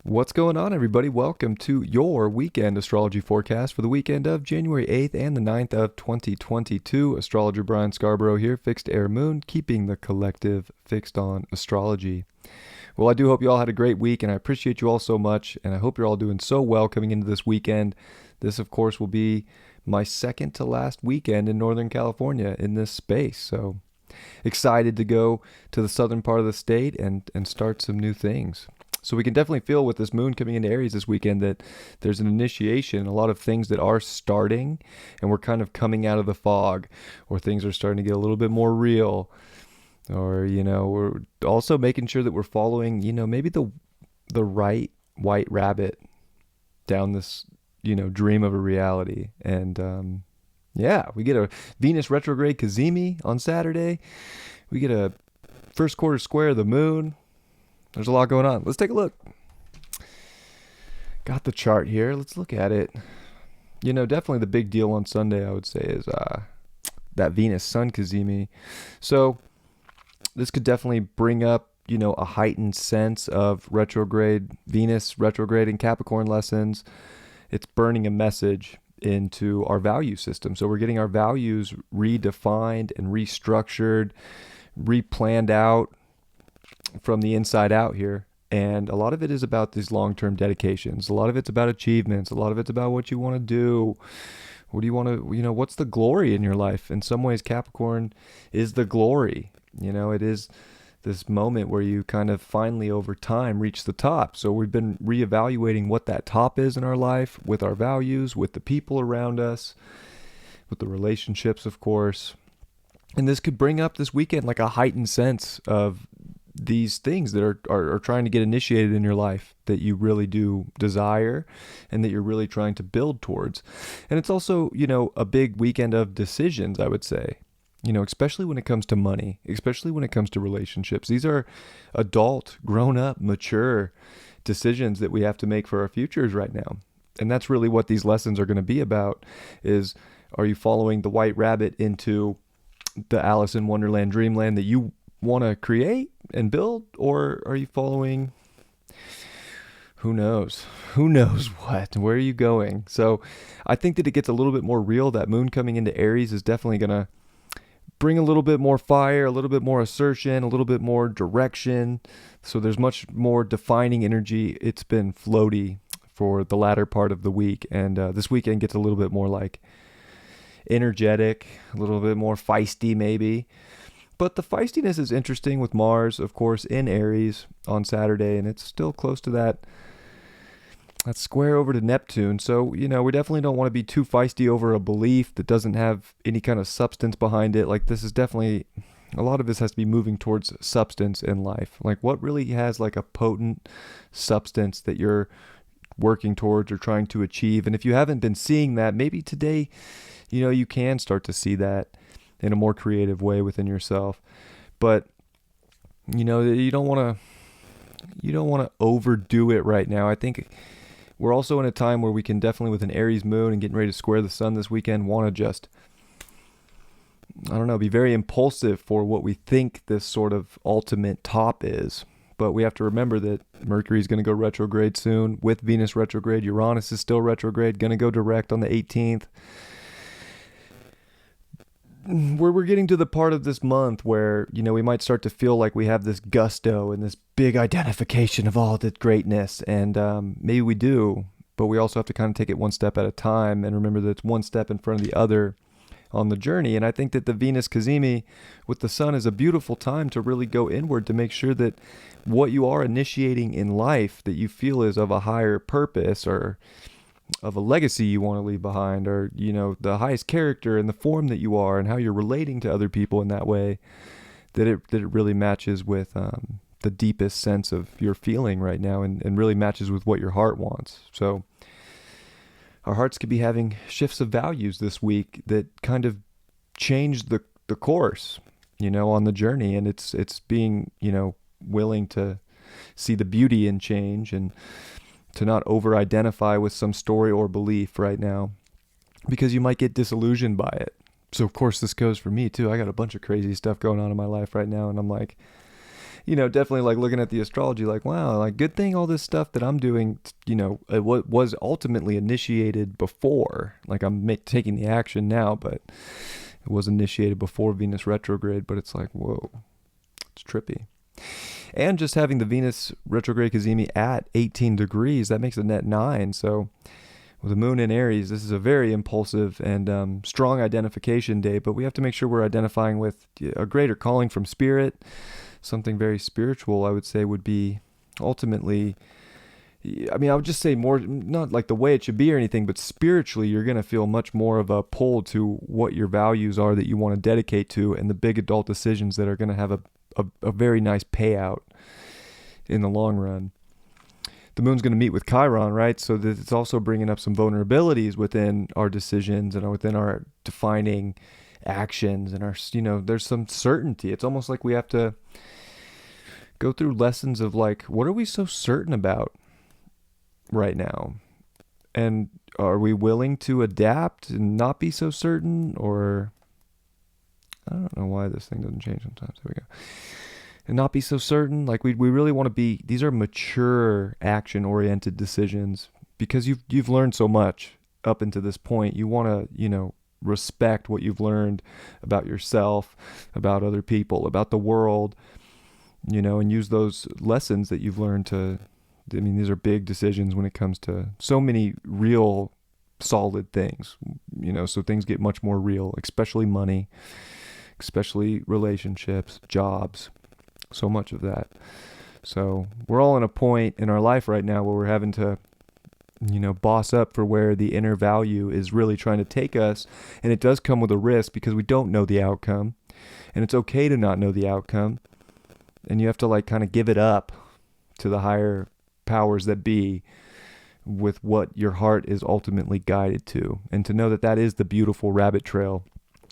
What's going on, everybody? Welcome to your weekend astrology forecast for the weekend of January 8th and the 9th of 2022. Astrologer Brian Scarborough here, Fixed Air Moon, keeping the collective fixed on astrology. Well, I do hope you all had a great week, and I appreciate you all so much, and I hope you're all doing so well coming into this weekend. This, of course, will be my second to last weekend in Northern California in this space, so excited to go to the southern part of the state and start some new things. So we can definitely feel with this moon coming into Aries this weekend that there's an initiation, a lot of things that are starting, and we're kind of coming out of the fog, or things are starting to get a little bit more real, or, we're also making sure that we're following, maybe the right white rabbit down this, dream of a reality. And, we get a Venus retrograde Cazimi on Saturday. We get a first quarter square of the moon. There's a lot going on. Let's take a look. Got the chart here. Let's look at it. Definitely the big deal on Sunday, I would say, is that Venus Sun Cazimi. So this could definitely bring up, a heightened sense of retrograde, Venus retrograde in Capricorn lessons. It's burning a message into our value system. So we're getting our values redefined and restructured, replanned out from the inside out here. And a lot of it is about these long-term dedications. A lot of it's about achievements. A lot of it's about what you want to do. What do you want to, what's the glory in your life? In some ways, Capricorn is the glory. It is this moment where you kind of finally over time reach the top. So we've been reevaluating what that top is in our life, with our values, with the people around us, with the relationships, of course. And this could bring up this weekend like a heightened sense of these things that are trying to get initiated in your life that you really do desire and that you're really trying to build towards. And it's also, a big weekend of decisions, I would say, especially when it comes to money, especially when it comes to relationships. These are adult, grown up, mature decisions that we have to make for our futures right now. And that's really what these lessons are going to be about is, are you following the white rabbit into the Alice in Wonderland dreamland that you want to create and build, or are you following who knows what, where are you going? So I think that it gets a little bit more real. That moon coming into Aries is definitely going to bring a little bit more fire, a little bit more assertion, a little bit more direction. So there's much more defining energy. It's been floaty for the latter part of the week, and this weekend gets a little bit more like energetic, a little bit more feisty maybe. But the feistiness is interesting with Mars, of course, in Aries on Saturday, and it's still close to that square over to Neptune. So, we definitely don't want to be too feisty over a belief that doesn't have any kind of substance behind it. Like, this is definitely, a lot of this has to be moving towards substance in life. Like, what really has like a potent substance that you're working towards or trying to achieve? And if you haven't been seeing that, maybe today, you can start to see that in a more creative way within yourself. But you don't want to overdo it right now. I think we're also in a time where we can definitely, with an Aries moon and getting ready to square the sun this weekend, want to just, be very impulsive for what we think this sort of ultimate top is. But we have to remember that Mercury is going to go retrograde soon, with Venus retrograde. Uranus is still retrograde, going to go direct on the 18th. Where we're getting to the part of this month where, we might start to feel like we have this gusto and this big identification of all the greatness. And maybe we do, but we also have to kind of take it one step at a time and remember that it's one step in front of the other on the journey. And I think that the Venus Cazimi with the sun is a beautiful time to really go inward, to make sure that what you are initiating in life that you feel is of a higher purpose, or of a legacy you want to leave behind, or, the highest character and the form that you are and how you're relating to other people in that way, that it really matches with the deepest sense of your feeling right now, and really matches with what your heart wants. So our hearts could be having shifts of values this week that kind of change the course, on the journey. And it's being, willing to see the beauty in change and to not over-identify with some story or belief right now, because you might get disillusioned by it. So, of course, this goes for me, too. I got a bunch of crazy stuff going on in my life right now, and I'm like, definitely like looking at the astrology, like, wow, like good thing all this stuff that I'm doing, it was ultimately initiated before. Like I'm taking the action now, but it was initiated before Venus retrograde. But it's like, whoa, it's trippy. And just having the Venus retrograde cazimi at 18 degrees, that makes a net 9. So with the moon in Aries, this is a very impulsive and strong identification day, but we have to make sure we're identifying with a greater calling from spirit. Something very spiritual, I would say, would be ultimately, I mean, I would just say more, not like the way it should be or anything, but spiritually, you're going to feel much more of a pull to what your values are that you want to dedicate to, and the big adult decisions that are going to have a very nice payout in the long run. The moon's going to meet with Chiron, right? So that it's also bringing up some vulnerabilities within our decisions and within our defining actions and our, there's some certainty. It's almost like we have to go through lessons of like, what are we so certain about right now? And are we willing to adapt and not be so certain? Or I don't know why this thing doesn't change sometimes. There we go. And not be so certain. Like we really want to be, these are mature action oriented decisions because you've learned so much up until this point. You want to, respect what you've learned about yourself, about other people, about the world, and use those lessons that you've learned to, I mean, these are big decisions when it comes to so many real solid things, so things get much more real, especially money, especially relationships, jobs, so much of that. So we're all in a point in our life right now where we're having to, boss up for where the inner value is really trying to take us. And it does come with a risk because we don't know the outcome. And it's okay to not know the outcome. And you have to like kind of give it up to the higher powers that be with what your heart is ultimately guided to. And to know that that is the beautiful rabbit trail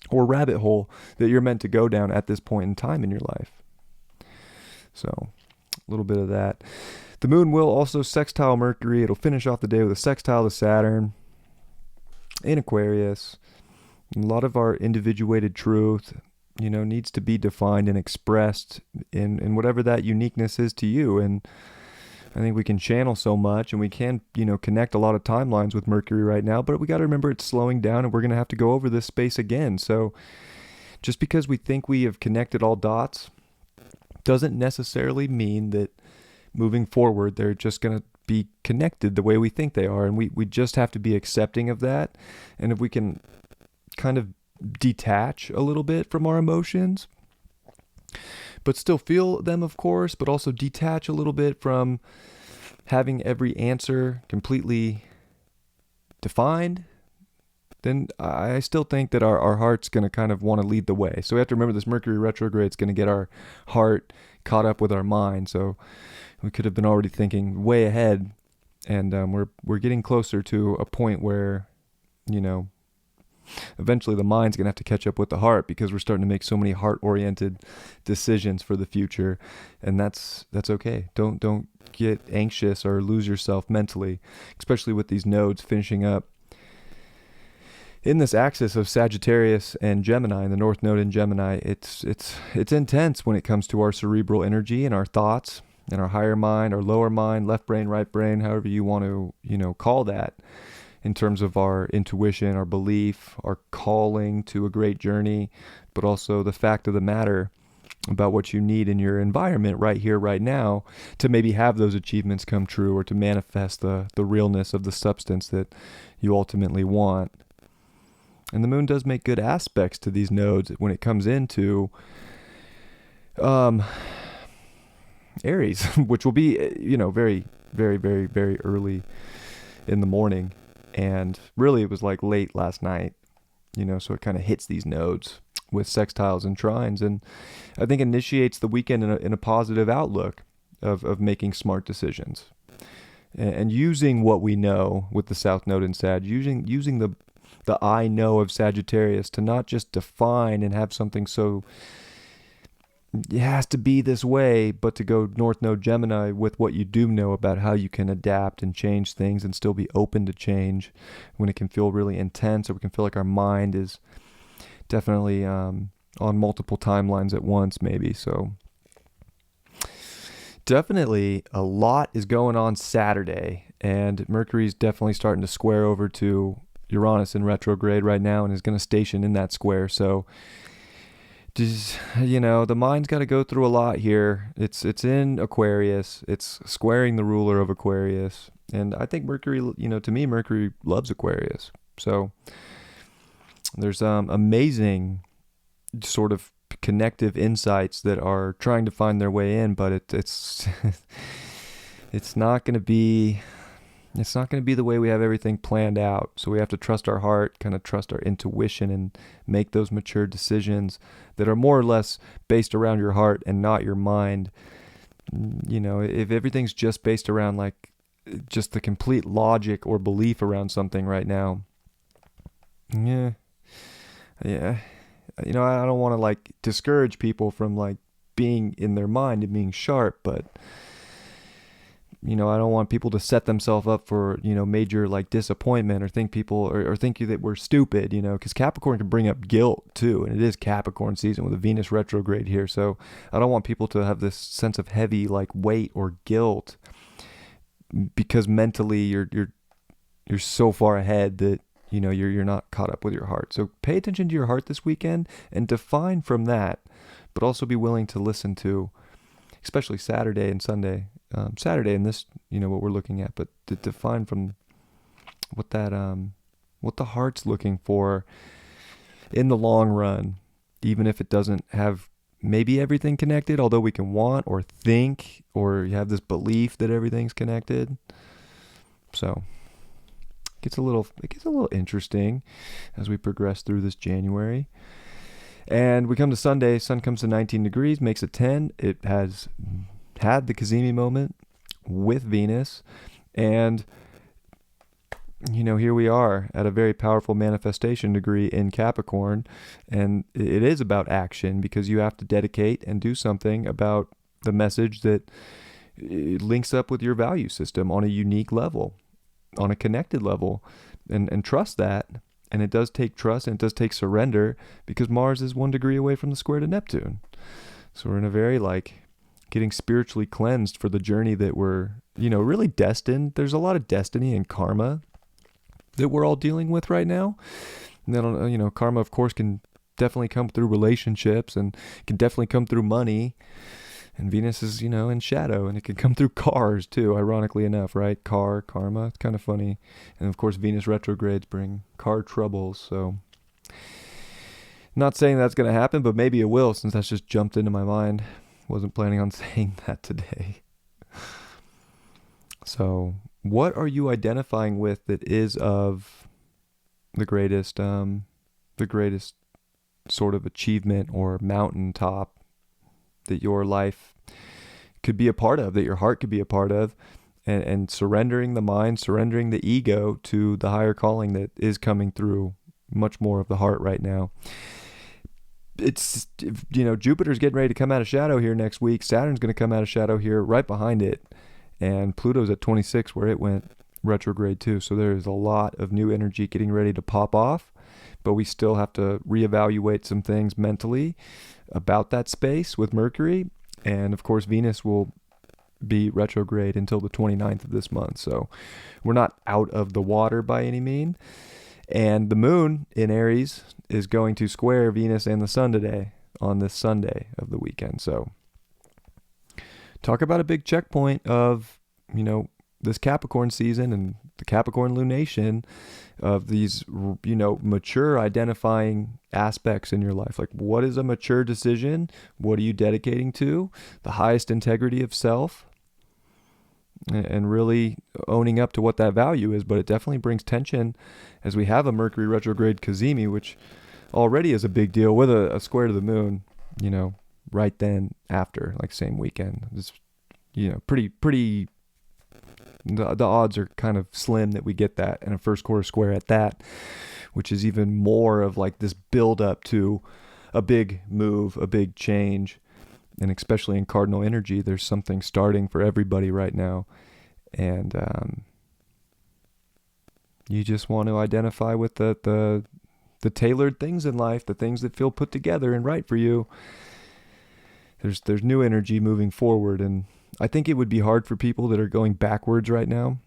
or rabbit hole that you're meant to go down at this point in time in your life. So a little bit of that. The moon will also sextile Mercury. It'll finish off the day with a sextile to Saturn in Aquarius. A lot of our individuated truth, needs to be defined and expressed in whatever that uniqueness is to you. And I think we can channel so much and we can, connect a lot of timelines with Mercury right now, but we got to remember it's slowing down and we're going to have to go over this space again. So just because we think we have connected all dots doesn't necessarily mean that moving forward, they're just going to be connected the way we think they are. And we just have to be accepting of that. And if we can kind of detach a little bit from our emotions, but still feel them, of course, but also detach a little bit from having every answer completely defined, then I still think that our heart's going to kind of want to lead the way. So we have to remember this Mercury retrograde is going to get our heart caught up with our mind. So we could have been already thinking way ahead, and we're getting closer to a point where, eventually the mind's going to have to catch up with the heart because we're starting to make so many heart-oriented decisions for the future, and that's okay. Don't get anxious or lose yourself mentally, especially with these nodes finishing up in this axis of Sagittarius and Gemini, and the North Node in Gemini. It's intense when it comes to our cerebral energy and our thoughts and our higher mind, our lower mind, left brain, right brain, however you want to, call that, in terms of our intuition, our belief, our calling to a great journey, but also the fact of the matter about what you need in your environment right here, right now, to maybe have those achievements come true or to manifest the realness of the substance that you ultimately want. And the moon does make good aspects to these nodes when it comes into Aries, which will be, very, very, very, very early in the morning. And really it was like late last night, so it kind of hits these nodes with sextiles and trines. And I think initiates the weekend in a positive outlook of making smart decisions. And using what we know with the South Node in Sag, using the I know of Sagittarius to not just define and have something so it has to be this way, but to go North Node Gemini with what you do know about how you can adapt and change things and still be open to change when it can feel really intense, or we can feel like our mind is definitely on multiple timelines at once maybe. So Definitely a lot is going on Saturday, and Mercury's definitely starting to square over to Uranus in retrograde right now and is going to station in that square. So, just, the mind's got to go through a lot here. It's in Aquarius. It's squaring the ruler of Aquarius. And I think Mercury, to me Mercury loves Aquarius. So, there's amazing sort of connective insights that are trying to find their way in, but it's it's not going to be the way we have everything planned out. So we have to trust our heart, kind of trust our intuition, and make those mature decisions that are more or less based around your heart and not your mind. If everything's just based around like just the complete logic or belief around something right now, yeah, I don't want to like discourage people from like being in their mind and being sharp, but I don't want people to set themselves up for, major like disappointment or think people or think that we're stupid, because Capricorn can bring up guilt too. And it is Capricorn season with a Venus retrograde here. So I don't want people to have this sense of heavy like weight or guilt because mentally you're so far ahead that, you're not caught up with your heart. So pay attention to your heart this weekend and define from that, but also be willing to listen to, especially Saturday and Sunday. Saturday and this, what we're looking at, but to define from what the heart's looking for in the long run, even if it doesn't have maybe everything connected, although we can want or think or you have this belief that everything's connected. So it gets a little interesting as we progress through this January. And we come to Sunday, sun comes to 19 degrees, makes it 10. It has had the Cazimi moment with Venus, and here we are at a very powerful manifestation degree in Capricorn, and it is about action because you have to dedicate and do something about the message that links up with your value system on a unique level, on a connected level, and trust that. And it does take trust and it does take surrender because Mars is 1 degree away from the square to Neptune. So we're in a very like getting spiritually cleansed for the journey that we're, really destined. There's a lot of destiny and karma that we're all dealing with right now. And then, karma, of course, can definitely come through relationships and can definitely come through money. And Venus is, in shadow, and it can come through cars too, ironically enough, right? Karma, it's kind of funny. And of course, Venus retrogrades bring car troubles. So not saying that's going to happen, but maybe it will since that's just jumped into my mind. Wasn't planning on saying that today. So, what are you identifying with that is of the greatest sort of achievement or mountaintop that your life could be a part of, that your heart could be a part of, and surrendering the mind, surrendering the ego to the higher calling that is coming through much more of the heart right now. It's, Jupiter's getting ready to come out of shadow here next week. Saturn's going to come out of shadow here right behind it. And Pluto's at 26 where it went retrograde too. So there's a lot of new energy getting ready to pop off. But we still have to reevaluate some things mentally about that space with Mercury. And of course, Venus will be retrograde until the 29th of this month. So we're not out of the water by any means. And the moon in Aries is going to square Venus and the sun today on this Sunday of the weekend. So talk about a big checkpoint of, this Capricorn season and the Capricorn lunation of these, mature identifying aspects in your life. Like, what is a mature decision? What are you dedicating to? The highest integrity of self. And really owning up to what that value is, but it definitely brings tension as we have a Mercury retrograde Cazimi, which already is a big deal with a square to the moon, right then after, like same weekend. It's, pretty, the odds are kind of slim that we get that in a first quarter square at that, which is even more of like this build up to a big move, a big change. And especially in cardinal energy, there's something starting for everybody right now. And you just want to identify with the tailored things in life, the things that feel put together and right for you. There's new energy moving forward, and I think it would be hard for people that are going backwards right now,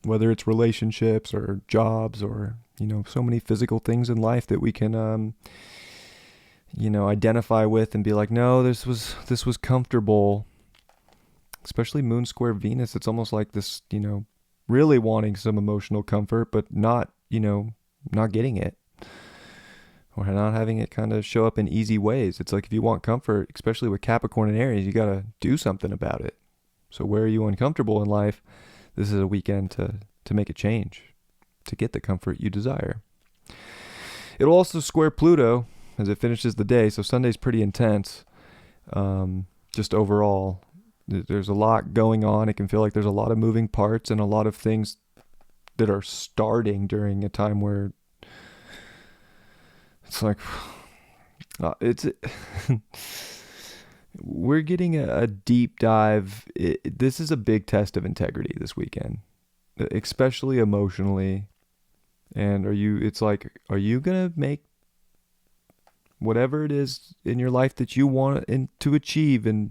whether it's relationships or jobs or, so many physical things in life that we can, identify with and be like, no, this was comfortable. Especially Moon Square Venus, it's almost like this, really wanting some emotional comfort, but not, not getting it, or not having it kind of show up in easy ways. It's like if you want comfort, especially with Capricorn and Aries, you got to do something about it. So where are you uncomfortable in life? This is a weekend to make a change, to get the comfort you desire. It'll also square Pluto as it finishes the day, so Sunday's pretty intense. Just overall, there's a lot going on. It can feel like there's a lot of moving parts and a lot of things that are starting during a time where it's like, we're getting a deep dive. This is a big test of integrity this weekend, especially emotionally. And are you going to make whatever it is in your life that you want to achieve and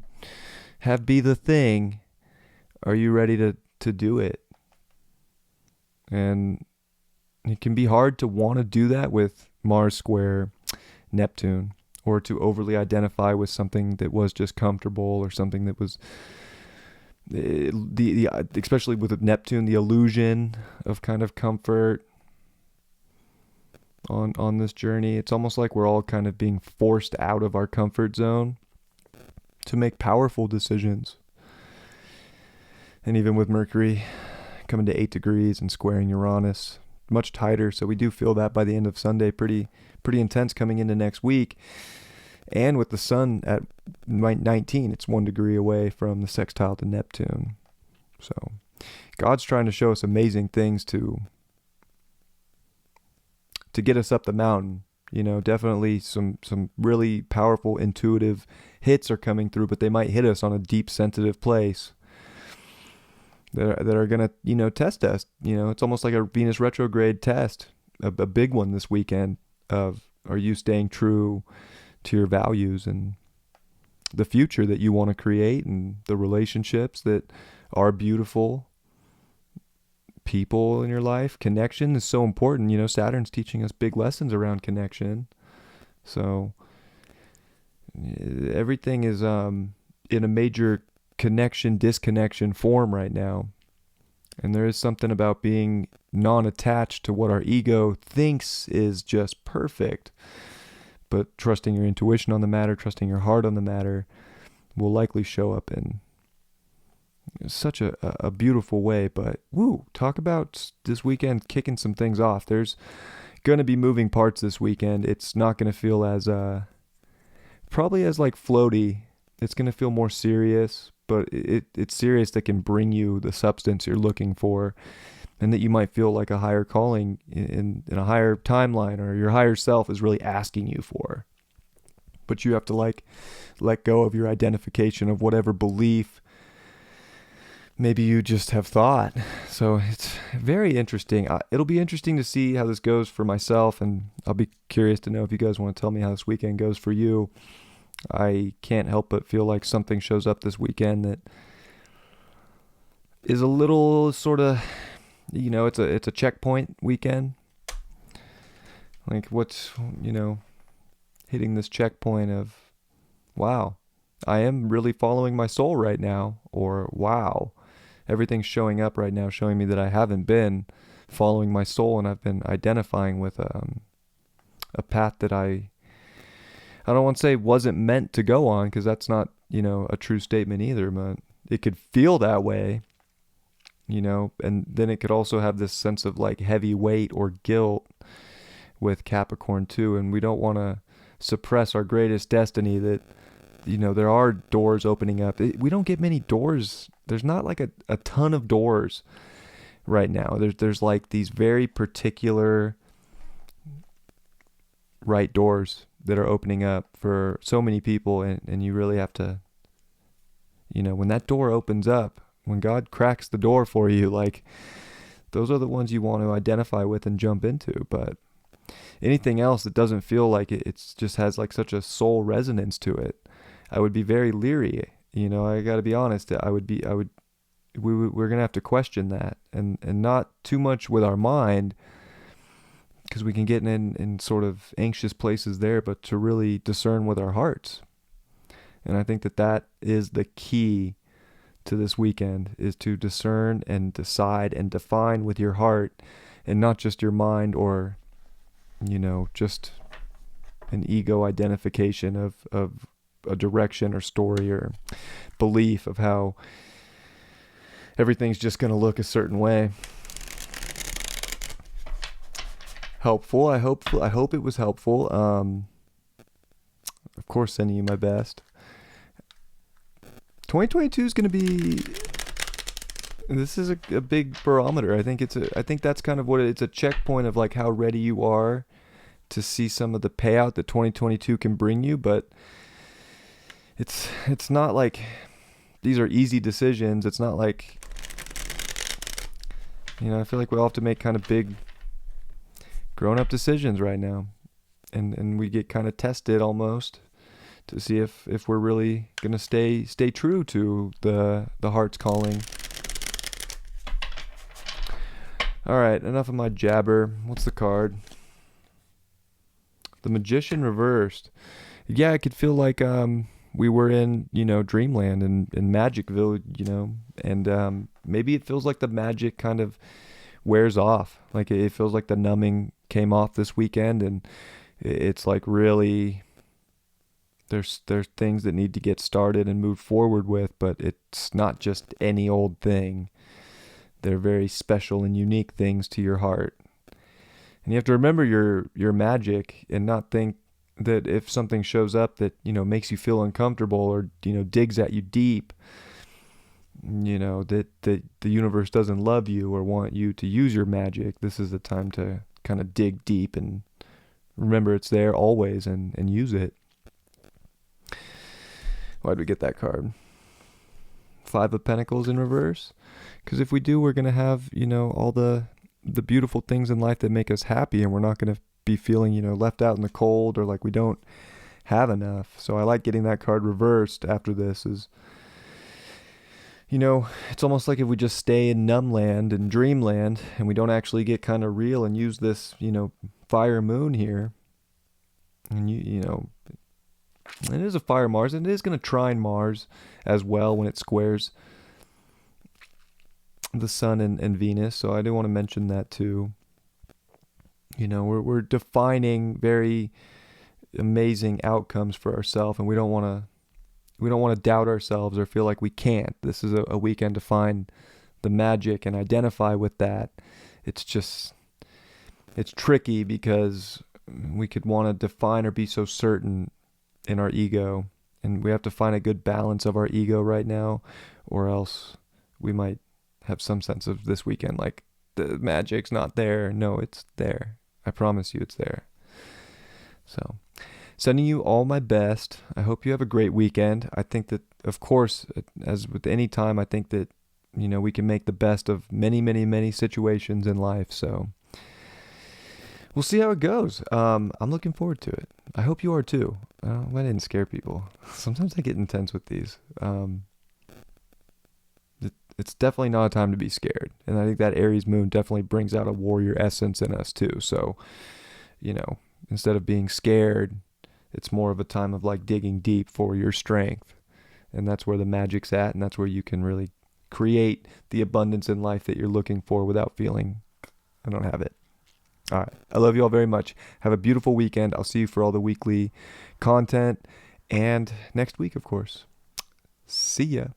have be the thing? Are you ready to do it? And it can be hard to want to do that with Mars square Neptune, or to overly identify with something that was just comfortable, or something that was the especially with Neptune, the illusion of kind of comfort on this journey. It's almost like we're all kind of being forced out of our comfort zone to make powerful decisions. And even with Mercury coming to 8 degrees and squaring Uranus, much tighter. So we do feel that by the end of Sunday, pretty intense coming into next week. And with the sun at 19, it's 1 degree away from the sextile to Neptune. So God's trying to show us amazing things to get us up the mountain. Definitely some really powerful intuitive hits are coming through, but they might hit us on a deep sensitive place that are going to, test us. It's almost like a Venus retrograde test, a big one this weekend of, are you staying true to your values and the future that you want to create and the relationships that are beautiful? People in your life, connection is so important. Saturn's teaching us big lessons around connection. So everything is in a major connection disconnection form right now. And there is something about being non-attached to what our ego thinks is just perfect, but trusting your intuition on the matter, trusting your heart on the matter, will likely show up in such a beautiful way. But talk about this weekend kicking some things off. There's going to be moving parts this weekend. It's not going to feel as probably as like floaty. It's going to feel more serious, but it's serious that can bring you the substance you're looking for, and that you might feel like a higher calling in a higher timeline, or your higher self is really asking you for. But you have to let go of your identification of whatever belief maybe you just have thought. So it's very interesting. It'll be interesting to see how this goes for myself, and I'll be curious to know if you guys want to tell me how this weekend goes for you. I can't help but feel like something shows up this weekend that is a little sort of, it's a checkpoint weekend. Like what's, hitting this checkpoint of, wow, I am really following my soul right now, or wow, everything's showing up right now, showing me that I haven't been following my soul, and I've been identifying with a path that I don't want to say wasn't meant to go on, because that's not, a true statement either, but it could feel that way, and then it could also have this sense of like heavy weight or guilt with Capricorn too. And we don't want to suppress our greatest destiny, that, there are doors opening up. We don't get many doors. There's not like a ton of doors right now. There's like these very particular right doors that are opening up for so many people, and you really have to, when that door opens up, when God cracks the door for you, like those are the ones you want to identify with and jump into. But anything else that doesn't feel like it's just has like such a soul resonance to it, I would be very leery I got to be honest. We're gonna have to question that, and not too much with our mind, because we can get in sort of anxious places there, but to really discern with our hearts. And I think that is the key to this weekend, is to discern and decide and define with your heart, and not just your mind, or just an ego identification of a direction or story or belief of how everything's just going to look a certain way. Helpful. I hope it was helpful. Of course, sending you my best. 2022 is going to be. This is a big barometer. I think that's kind of what it's a checkpoint of, like, how ready you are to see some of the payout that 2022 can bring you. But it's not like these are easy decisions. It's not like, I feel like we all have to make kind of big grown-up decisions right now, and we get kind of tested almost to see if we're really gonna stay true to the heart's calling. All right, enough of my jabber. What's the card? The Magician reversed. Yeah, I could feel like we were in dreamland and in Magicville, and maybe it feels like the magic kind of wears off. Like, it feels like the numbing came off this weekend, and it's like, really, there's things that need to get started and moved forward with, but it's not just any old thing. They're very special and unique things to your heart. And you have to remember your magic, and not think that if something shows up that, makes you feel uncomfortable, or, digs at you deep, that the universe doesn't love you or want you to use your magic. This is the time to kind of dig deep and remember it's there always, and use it. Why'd we get that card? 5 of Pentacles in reverse. Because if we do, we're going to have, all the beautiful things in life that make us happy, and we're not going to be feeling, left out in the cold, or like we don't have enough. So I like getting that card reversed after this. Is, it's almost like if we just stay in numbland and dreamland, and we don't actually get kind of real and use this, fire moon here. And it is a fire Mars, and it is going to trine Mars as well when it squares the Sun and Venus. So I do want to mention that too. We're defining very amazing outcomes for ourselves, and we don't want to doubt ourselves or feel like we can't. This is a weekend to find the magic and identify with that. It's tricky, because we could want to define or be so certain in our ego, and we have to find a good balance of our ego right now, or else we might have some sense of this weekend like the magic's not there. No, it's there. I promise you it's there. So, sending you all my best. I hope you have a great weekend. I think that, of course, as with any time, I think that, we can make the best of many, many, many situations in life. So we'll see how it goes. I'm looking forward to it. I hope you are too. I didn't scare people. Sometimes I get intense with these. It's definitely not a time to be scared. And I think that Aries moon definitely brings out a warrior essence in us too. So, instead of being scared, it's more of a time of like digging deep for your strength. And that's where the magic's at. And that's where you can really create the abundance in life that you're looking for without feeling, I don't have it. All right. I love you all very much. Have a beautiful weekend. I'll see you for all the weekly content, and next week, of course. See ya.